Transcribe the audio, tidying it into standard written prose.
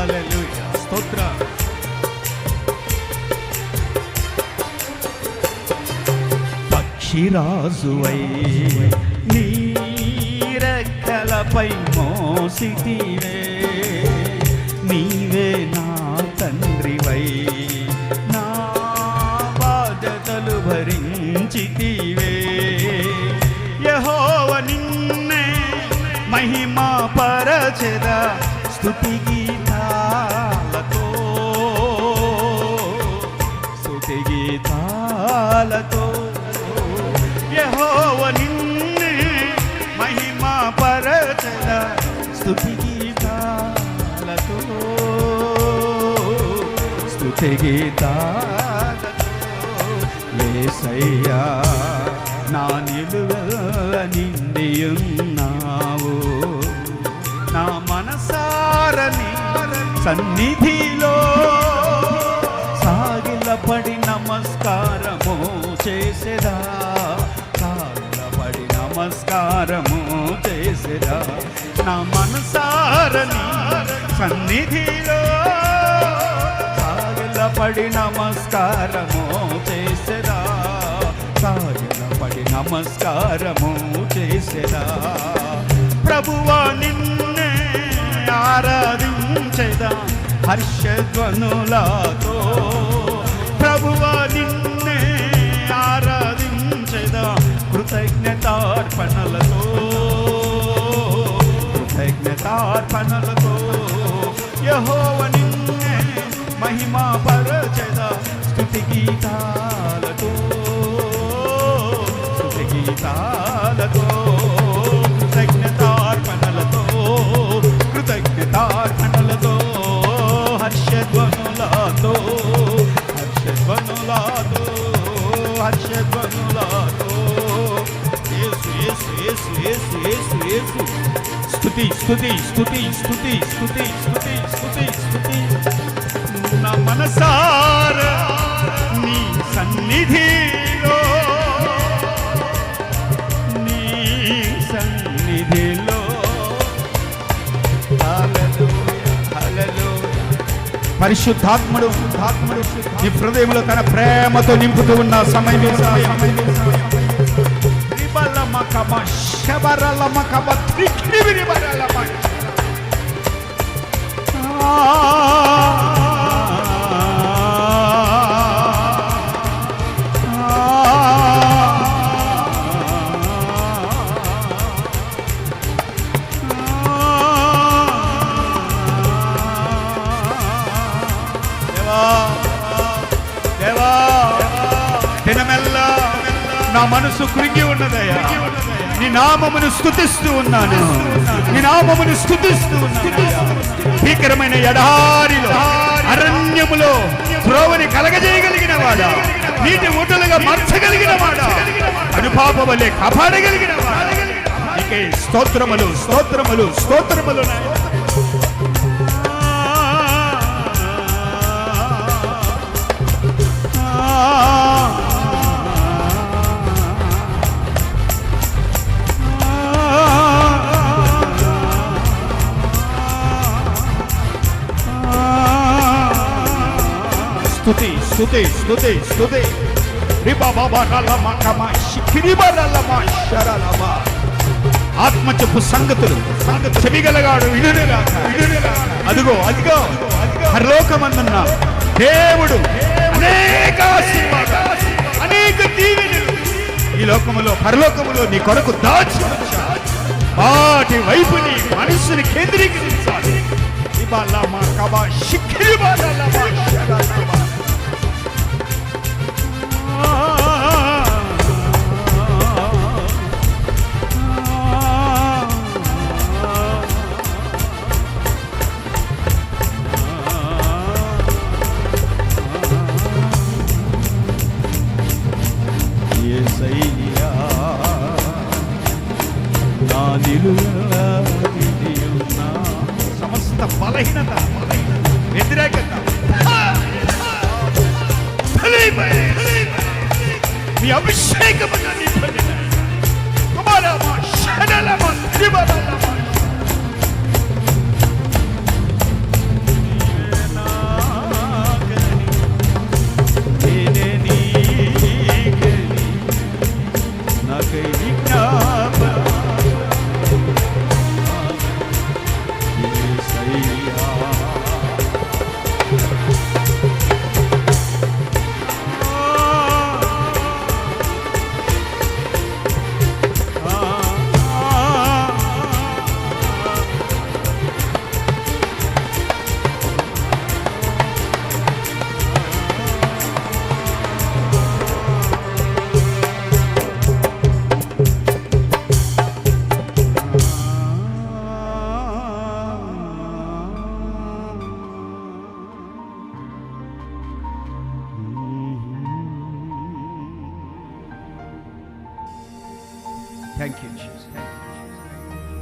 హల్లెలూయా స్తోత్రం. పక్షిరాజువై నీ రెక్కలపై మోసితివే, నీవే నా తండ్రివై నా బాధ్యతలు భరించితివే. యెహోవా నిన్నే మహిమా పరచెదా స్తుతి గీతాలతో, స్తుతి గీతాలతో. యెహోవా నిన్నే మహిమా పరచెదా స్తుతి గీతాలతో, స్తుతి గీతాలతో. యేసయ్యా నా నిలువెల్ల నిండియున్నావు, నా మనసారని సన్నిధిలో సాగిలపడి నమస్కారము చేసేదా, సాగిలపడి నమస్కారము చేసేదా. నా మనసారని సన్నిధిలో సాగిలపడి నమస్కారము చేసేదా, సాగిలపడి నమస్కారము చేసేదా. ప్రభువా నిన్నే ఆరాధించెదా హర్షధ్వనులతో, ప్రభువా నిన్నే ఆరాధించెదా కృతజ్ఞతార్పణలతో, కృతజ్ఞతార్పణలతో. యెహోవా నిన్నే మహిమా పరచెదా స్తుతి గీతాలతో, స్తుతి గీతాలతో. కృతజ్ఞతార్పణలతో, కృతజ్ఞతార్పణలతో. హర్షధ్వనులతో, హర్షధ్వనులతో, హర్షధ్వనులతో. యేసు యేసు యేసు యేసు యేసు యేసు. స్తుతి స్తుతి స్తుతి స్తుతి స్తుతి స్తుతి స్తుతి స్తుతి. నా మనసారా నీ సన్నిధిలో, నీ సన్నిధిలో. హల్లెలూయా హల్లెలూయా. పరిశుద్ధాత్ముడు నీ హృదయంలో తన ప్రేమతో నింపుతూ ఉన్న సమయం. దినమెల్లా నా మనసు కృంగి ఉన్నదయ్యా, నీ నామమును స్తుతిస్తూ ఉన్నాను, నీ నామమును స్తుతిస్తూ ఉన్నాను. భీకరమైన ఎడారిలో అరణ్యములో త్రోవని కలగజేయగలిగిన వాడా, నీటి ఊటలుగా మార్చగలిగిన వాడా, అనుపాప వలె కాపాడగలిగిన వాడా, నీకే స్తోత్రములు స్తోత్రములు స్తోత్రములు. స్తుతి స్తుతి స్తుతి స్తుతి. ఆత్మ చెప్పు సంగతులు చెవిగలగాడు అదిగో అదిగో పరలోకమందున్న దేవుడు అనేక ఆశీర్వాదాలు, అనేక దీవెనలు ఈ లోకములో పరలోకములో నీ కొరకు దాచి ఉంచాడు. వాటి వైపు నీ మనస్సుని కేంద్రీకరించాలి. సమస్త బలహీనత వ్యతిరేకత మీ అభిషేకం థ్యాంక్ యూ జీసస్.